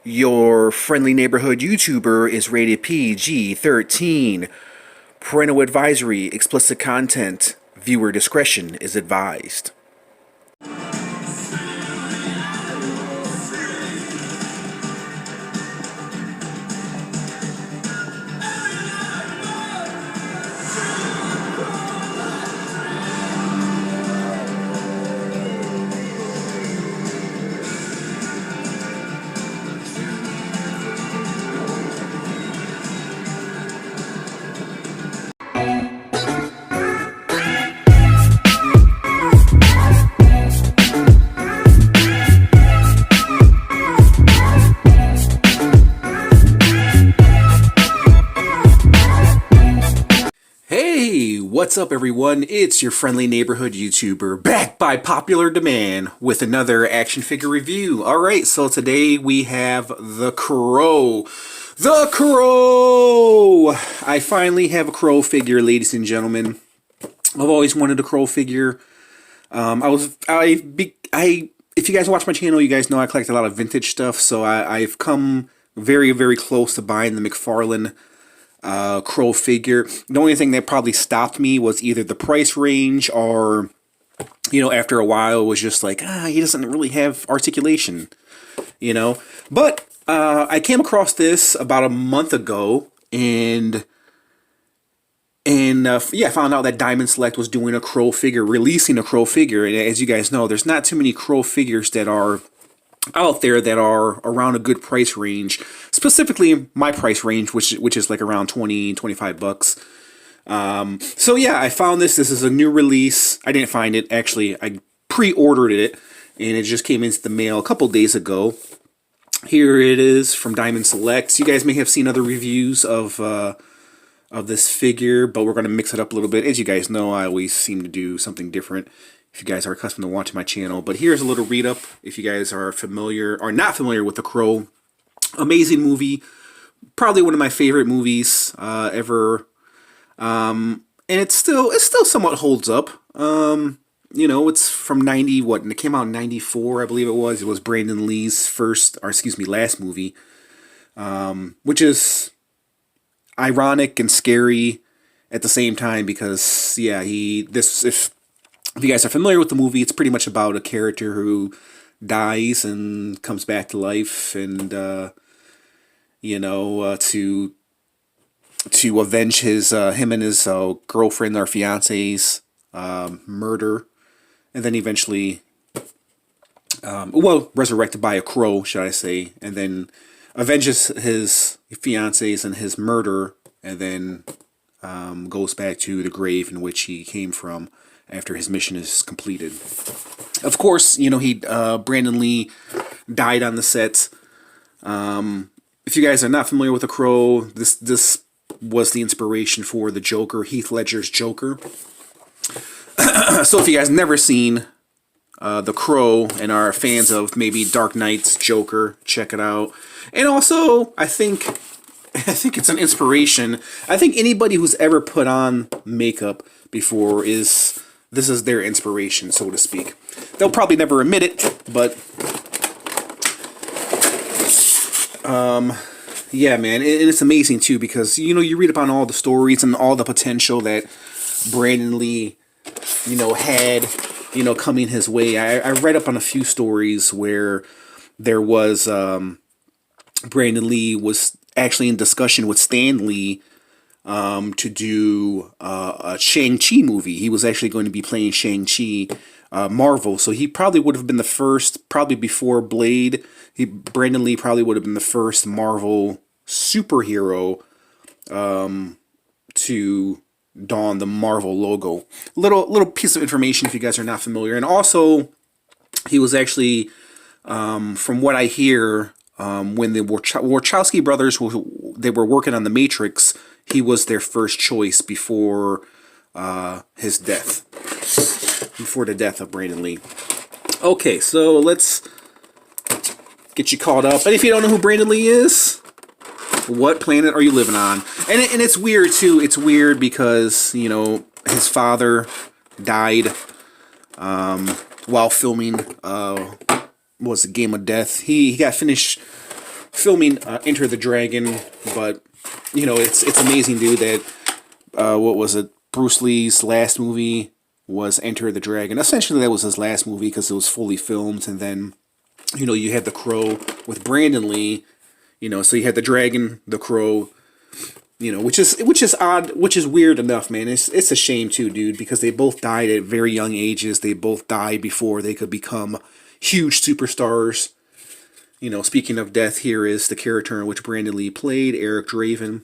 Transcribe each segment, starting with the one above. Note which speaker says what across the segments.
Speaker 1: Your friendly neighborhood YouTuber is rated PG-13. Parental advisory, explicit content. Viewer discretion is advised. Hey, what's up everyone? It's your friendly neighborhood YouTuber, back by popular demand with another action figure review. Alright, so today we have the Crow. The Crow! I finally have a Crow figure, ladies and gentlemen. I've always wanted a Crow figure. If you guys watch my channel, you guys know I collect a lot of vintage stuff, so I've come very, very close to buying the McFarlane Crow figure. The only thing that probably stopped me was either the price range or, after a while it was just like, he doesn't really have articulation, But I came across this about a month ago and I found out that Diamond Select was doing a Crow figure, releasing a Crow figure. And as you guys know, there's not too many Crow figures that are out there that are around a good price range, specifically my price range, which is like around 25 bucks. So yeah, I found this. This is a new release. I didn't find it, actually. I pre-ordered it and it just came into the mail a couple days ago. Here it is from Diamond Select. You guys may have seen other reviews of this figure, but we're going to mix it up a little bit. As you guys know, I always seem to do something different if you guys are accustomed to watching my channel. But here's a little read-up if you guys are familiar or not familiar with The Crow. Amazing movie. Probably one of my favorite movies ever. And it still somewhat holds up. It's from 90, what, and it came out in 94, I believe it was. It was Brandon Lee's last movie. Which is ironic and scary at the same time because, yeah, if you guys are familiar with the movie, it's pretty much about a character who dies and comes back to life and, to avenge him and his girlfriend or fiance's murder. And then eventually, resurrected by a crow, should I say, and then avenges his fiance's and his murder, and then goes back to the grave in which he came from after his mission is completed. Of course, Brandon Lee died on the set. If you guys are not familiar with The Crow, this was the inspiration for the Joker, Heath Ledger's Joker. So if you guys never seen The Crow and are fans of maybe Dark Knight's Joker, check it out. And also, I think it's an inspiration. I think anybody who's ever put on makeup before this is their inspiration, so to speak. They'll probably never admit it, but yeah, man, and it's amazing too because you read upon all the stories and all the potential that Brandon Lee, had, coming his way. I read up on a few stories where there was Brandon Lee was actually in discussion with Stan Lee to do a Shang-Chi movie. He was actually going to be playing Shang-Chi, Marvel. So he probably would have been the first, probably before Blade. Brandon Lee probably would have been the first Marvel superhero to don the Marvel logo. Little piece of information if you guys are not familiar. And also, he was actually, from what I hear, when the Wachowski brothers they were working on The Matrix, he was their first choice before his death, before the death of Brandon Lee. Okay, so let's get you caught up. And if you don't know who Brandon Lee is, what planet are you living on? And it's weird too. It's weird because his father died while filming was a Game of Death. He got finished filming Enter the Dragon, but you know, it's amazing, dude, that what was it? Bruce Lee's last movie was Enter the Dragon. Essentially, that was his last movie because it was fully filmed, and then you know you had The Crow with Brandon Lee. You know, so you had the Dragon, The Crow. You know, which is odd, which is weird enough, man. It's a shame too, dude, because they both died at very young ages. They both died before they could become huge superstars. You know, speaking of death, here is the character in which Brandon Lee played, Eric Draven.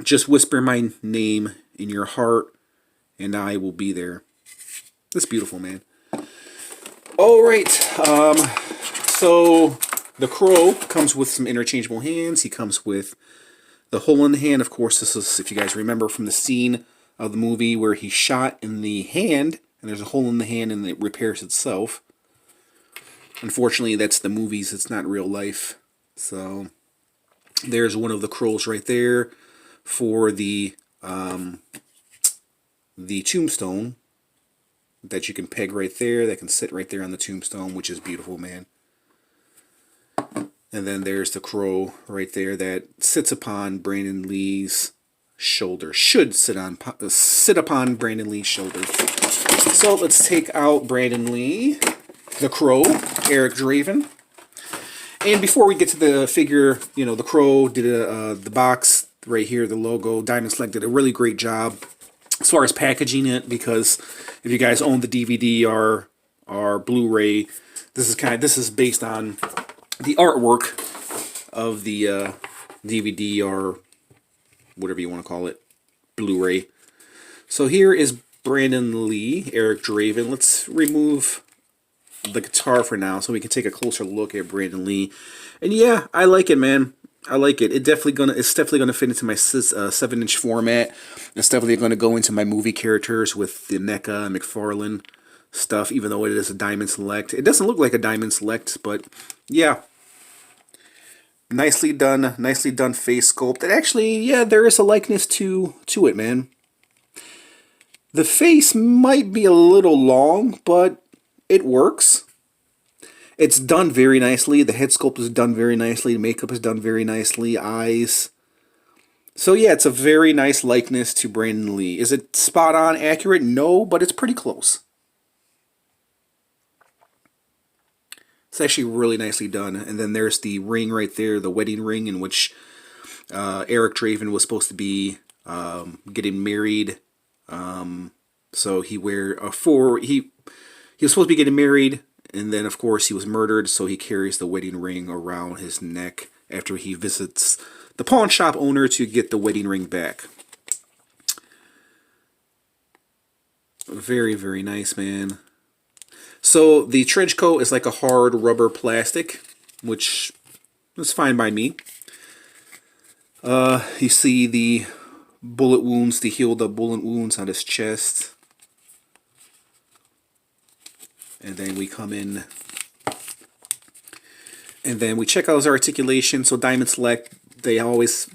Speaker 1: Just whisper my name in your heart, and I will be there. That's beautiful, man. All right, so the Crow comes with some interchangeable hands. He comes with the hole in the hand. Of course, this is, if you guys remember from the scene of the movie where he's shot in the hand, and there's a hole in the hand and it repairs itself. Unfortunately, that's the movies. It's not real life. So there's one of the Crows right there for the tombstone that you can peg right there. That can sit right there on the tombstone, which is beautiful, man. And then there's the Crow right there that sits upon Brandon Lee's shoulder. Should sit upon Brandon Lee's shoulder. So let's take out Brandon Lee, the Crow, Eric Draven. And before we get to the figure, you know, the Crow did the box right here, the logo. Diamond Select did a really great job as far as packaging it, because if you guys own the DVD or Blu-ray, this is based on the artwork of the DVD or whatever you want to call it, Blu-ray. So here is Brandon Lee, Eric Draven. Let's remove the guitar for now so we can take a closer look at Brandon Lee. And yeah, I like it, man. I like it. It's definitely gonna fit into my 7-inch format. It's definitely gonna go into my movie characters with the NECA and McFarlane stuff, even though it is a Diamond Select. It doesn't look like a Diamond Select, but yeah. Nicely done face sculpt. And actually, yeah, there is a likeness to it, man. The face might be a little long, but it works. It's done very nicely. The head sculpt is done very nicely. The makeup is done very nicely. Eyes. So yeah, it's a very nice likeness to Brandon Lee. Is it spot on accurate? No, but it's pretty close. It's actually really nicely done. And then there's the ring right there, the wedding ring in which Eric Draven was supposed to be getting married. So he was supposed to be getting married, and then of course he was murdered, so he carries the wedding ring around his neck after he visits the pawn shop owner to get the wedding ring back. Very, very nice, man. So the trench coat is like a hard rubber plastic, which is fine by me. You see the bullet wounds, the healed up bullet wounds on his chest. And then we come in and then we check out his articulation. So Diamond Select, they always,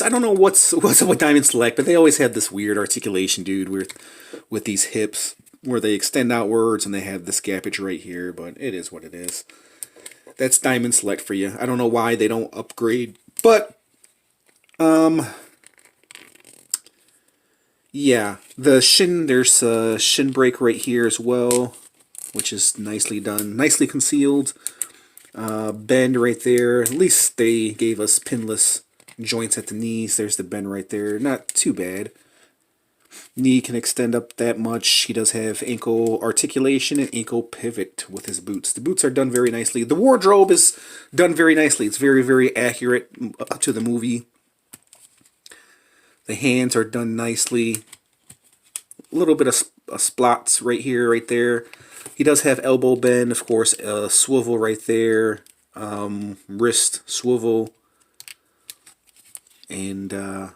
Speaker 1: I don't know what's up with Diamond Select, but they always have this weird articulation, dude, with these hips where they extend outwards and they have this gappage right here, but it is what it is. That's Diamond Select for you. I don't know why they don't upgrade, but yeah, the shin, there's a shin break right here as well, which is nicely done, nicely concealed. Bend right there. At least they gave us pinless joints at the knees. There's the bend right there. Not too bad. Knee can extend up that much. He does have ankle articulation and ankle pivot with his boots. The boots are done very nicely. The wardrobe is done very nicely. It's very, very accurate to the movie. The hands are done nicely. A little bit of splots right here, right there. He does have elbow bend, of course, swivel right there, wrist swivel, and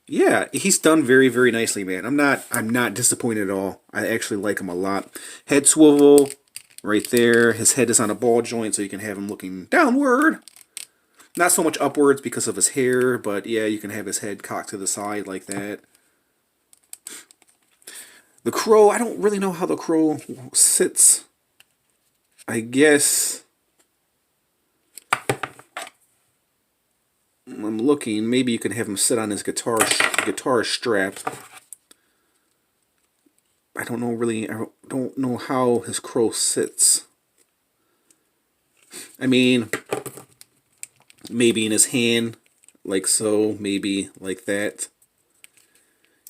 Speaker 1: yeah, he's done very, very nicely, man. I'm not disappointed at all. I actually like him a lot. Head swivel right there. His head is on a ball joint, so you can have him looking downward. Not so much upwards because of his hair, but yeah, you can have his head cocked to the side like that. The Crow, I don't really know how the Crow sits. I guess I'm looking. Maybe you can have him sit on his guitar strap. I don't know really. I don't know how his crow sits. I mean, maybe in his hand, like so. Maybe like that.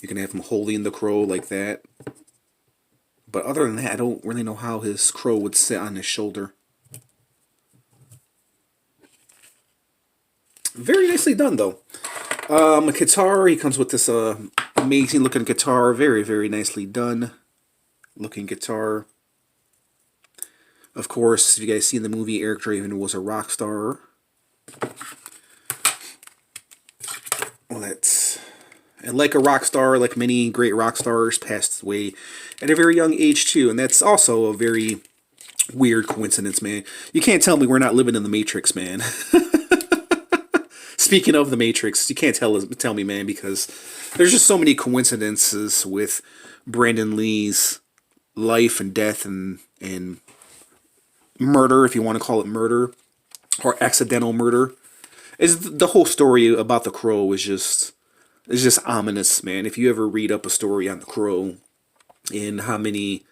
Speaker 1: You can have him holding the crow like that. But other than that, I don't really know how his crow would sit on his shoulder. Very nicely done, though. A guitar, he comes with this amazing looking guitar. Very, very nicely done looking guitar. Of course, if you guys seen the movie, Eric Draven was a rock star. Well, and like a rock star, like many great rock stars, passed away at a very young age too. And that's also a very weird coincidence, man. You can't tell me we're not living in the Matrix, man. Speaking of the Matrix, you can't tell me, man, because there's just so many coincidences with Brandon Lee's life and death and murder, if you want to call it murder, or accidental murder. Is the whole story about the Crow is just ominous, man. If you ever read up a story on the Crow and how many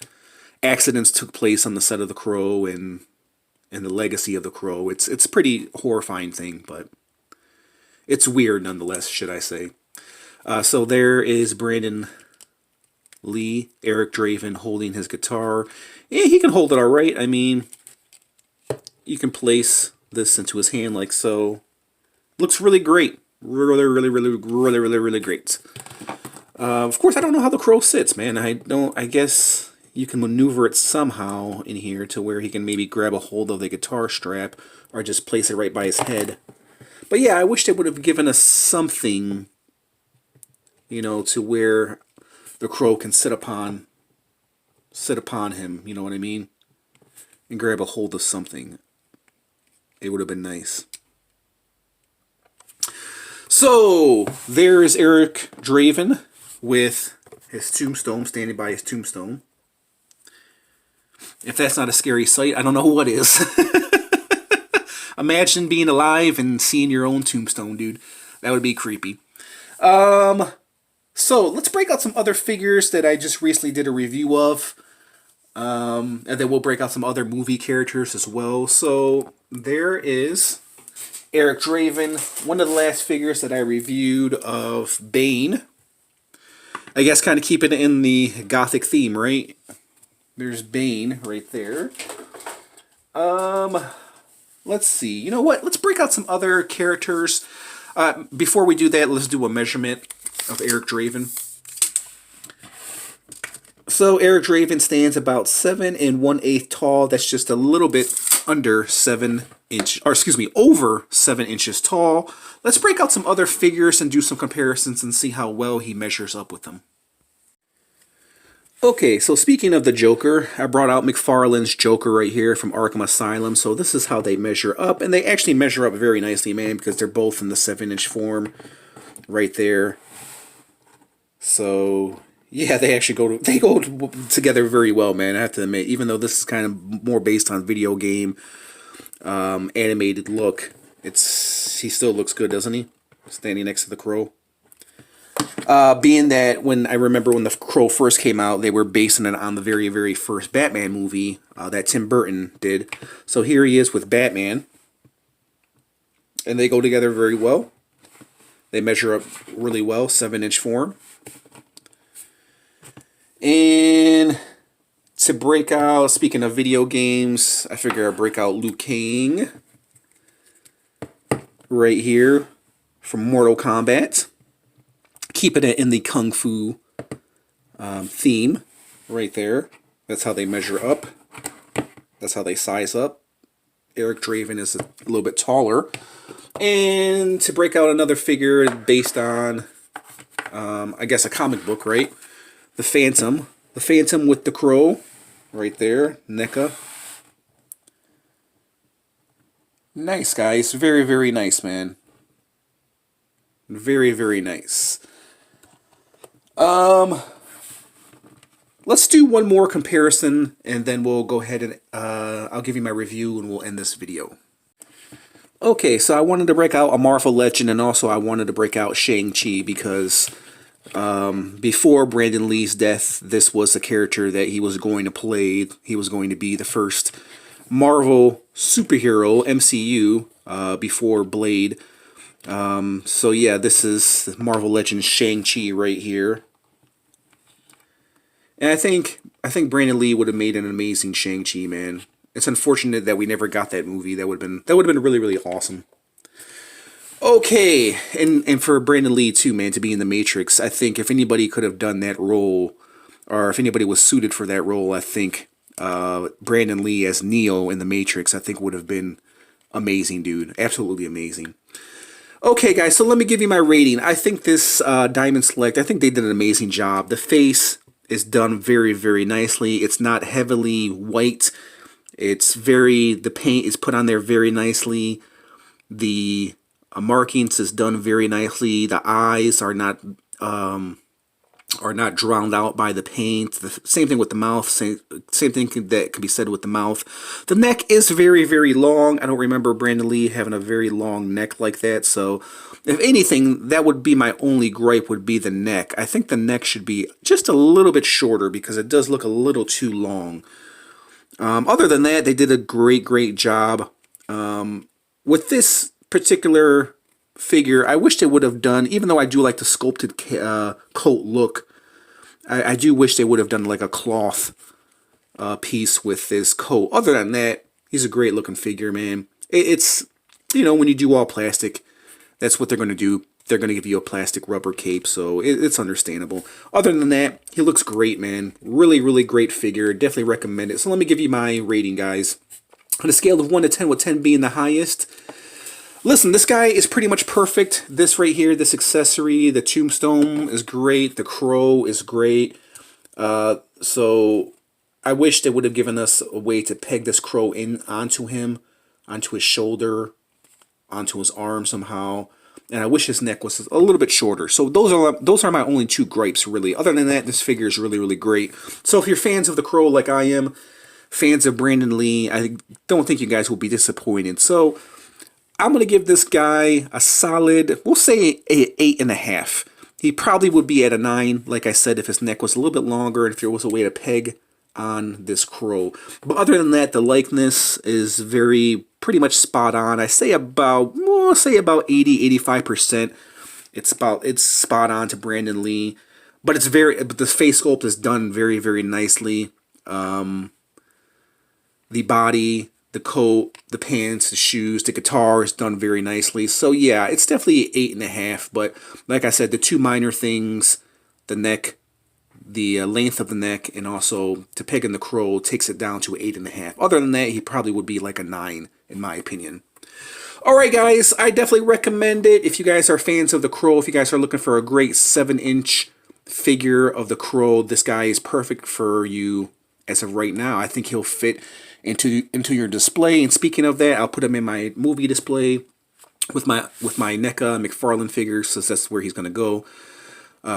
Speaker 1: accidents took place on the set of the Crow and the legacy of the Crow, it's a pretty horrifying thing, but it's weird nonetheless, should I say. So there is Brandon Lee, Eric Draven, holding his guitar. Yeah, he can hold it all right. I mean, you can place this into his hand like so. Looks really great. Really great. Of course, I don't know how the Crow sits, man. I guess you can maneuver it somehow in here to where he can maybe grab a hold of the guitar strap or just place it right by his head. But yeah, I wish they would have given us something, you know, to where the Crow can sit upon him, you know what I mean? And grab a hold of something. It would have been nice. So, there's Eric Draven with his tombstone, standing by his tombstone. If that's not a scary sight, I don't know what is. Imagine being alive and seeing your own tombstone, dude. That would be creepy. So, let's break out some other figures that I just recently did a review of. And then we'll break out some other movie characters as well. So, there is Eric Draven, one of the last figures that I reviewed of Bane. I guess kind of keeping it in the gothic theme, right? There's Bane right there. Let's see. You know what? Let's break out some other characters. Before we do that, let's do a measurement of Eric Draven. So Eric Draven stands about 7 1/8 tall. That's just a little bit under 7 inch, or excuse me, over 7 inches tall. Let's break out some other figures and do some comparisons and see how well he measures up with them. Okay, so speaking of the Joker, I brought out McFarlane's Joker right here from Arkham Asylum. So this is how they measure up, and they actually measure up very nicely, man, because they're both in the 7-inch form right there. So yeah, they actually go together very well, man. I have to admit, even though this is kind of more based on video game animated look, he still looks good, doesn't he? Standing next to the Crow. Being that I remember when the Crow first came out, they were basing it on the very, very first Batman movie that Tim Burton did. So here he is with Batman. And they go together very well. They measure up really well, 7-inch form. And to break out, speaking of video games, I figure I'll break out Liu Kang right here from Mortal Kombat. Keeping it in the Kung Fu theme right there. That's how they measure up. That's how they size up. Eric Draven is a little bit taller. And to break out another figure based on, I guess, a comic book, right? The Phantom. The Phantom with the Crow right there. NECA. Nice, guys. Very, very nice, man. Very, very nice. Let's do one more comparison, and then we'll go ahead and I'll give you my review, and we'll end this video. Okay, so I wanted to break out a Marvel Legend, and also I wanted to break out Shang-Chi because before Brandon Lee's death, this was a character that he was going to play. He was going to be the first Marvel superhero, MCU, before Blade. So yeah, this is Marvel Legends Shang-Chi right here. And I think Brandon Lee would have made an amazing Shang-Chi, man. It's unfortunate that we never got that movie. That would have been really, really awesome. Okay, and for Brandon Lee too, man, to be in the Matrix, I think if anybody could have done that role, or if anybody was suited for that role, I think Brandon Lee as Neo in the Matrix, I think would have been amazing, dude. Absolutely amazing. Okay, guys, so let me give you my rating. I think this Diamond Select, I think they did an amazing job. The face is done very, very nicely. It's not heavily white. The paint is put on there very nicely. The markings is done very nicely. The eyes are not drowned out by the paint. The same thing with the mouth. Same thing that could be said with the mouth. The neck is very, very long. I don't remember Brandon Lee having a very long neck like that. So, if anything, that would be my only gripe, would be the neck. I think the neck should be just a little bit shorter because it does look a little too long. Other than that, they did a great, great job. With this particular figure, I wish they would have done, even though I do like the sculpted coat look, I do wish they would have done like a cloth piece with this coat. Other than that, he's a great looking figure, man. It's, when you do all plastic, that's what they're going to do. They're going to give you a plastic rubber cape, so it's understandable. Other than that, he looks great, man. Really, really great figure. Definitely recommend it. So let me give you my rating, guys. On a scale of 1 to 10, with 10 being the highest, listen, this guy is pretty much perfect. This right here, this accessory, the tombstone is great. The crow is great. So I wish they would have given us a way to peg this crow in onto him, onto his shoulder, onto his arm somehow. And I wish his neck was a little bit shorter. So those are my only two gripes, really. Other than that, this figure is really, really great. So if you're fans of the crow like I am, fans of Brandon Lee, I don't think you guys will be disappointed. So I'm going to give this guy a solid, we'll say a 8.5. He probably would be at a 9, like I said, if his neck was a little bit longer and if there was a way to peg on this crow. But other than that, the likeness is pretty much spot on. I say about 80-85%. It's spot on to Brandon Lee. But the face sculpt is done very, very nicely. The body, the coat, the pants, the shoes, the guitar is done very nicely. So yeah, it's definitely 8.5. But like I said, the two minor things, the neck, the length of the neck, and also to peg in the crow takes it down to 8.5. Other than that, he probably would be like a 9 in my opinion. Alright guys, I definitely recommend it if you guys are fans of the crow. If you guys are looking for a great 7-inch figure of the crow, this guy is perfect for you as of right now. I think he'll fit into your display. And speaking of that, I'll put him in my movie display with my NECA McFarlane figures, so that's where he's going to go.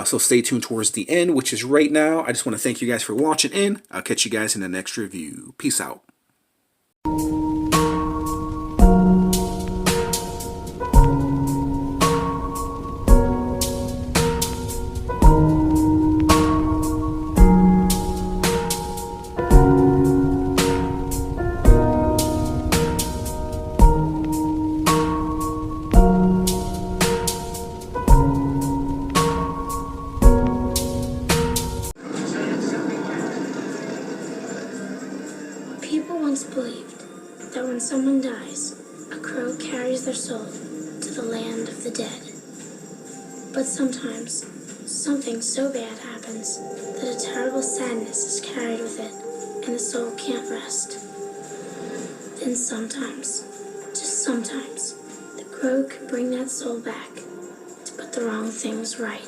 Speaker 1: So stay tuned towards the end, which is right now. I just want to thank you guys for watching, and I'll catch you guys in the next review. Peace out.
Speaker 2: People once believed that when someone dies, a crow carries their soul to the land of the dead. But sometimes, something so bad happens that a terrible sadness is carried with it, and the soul can't rest. Then sometimes, just sometimes, the crow can bring that soul back to put the wrong things right.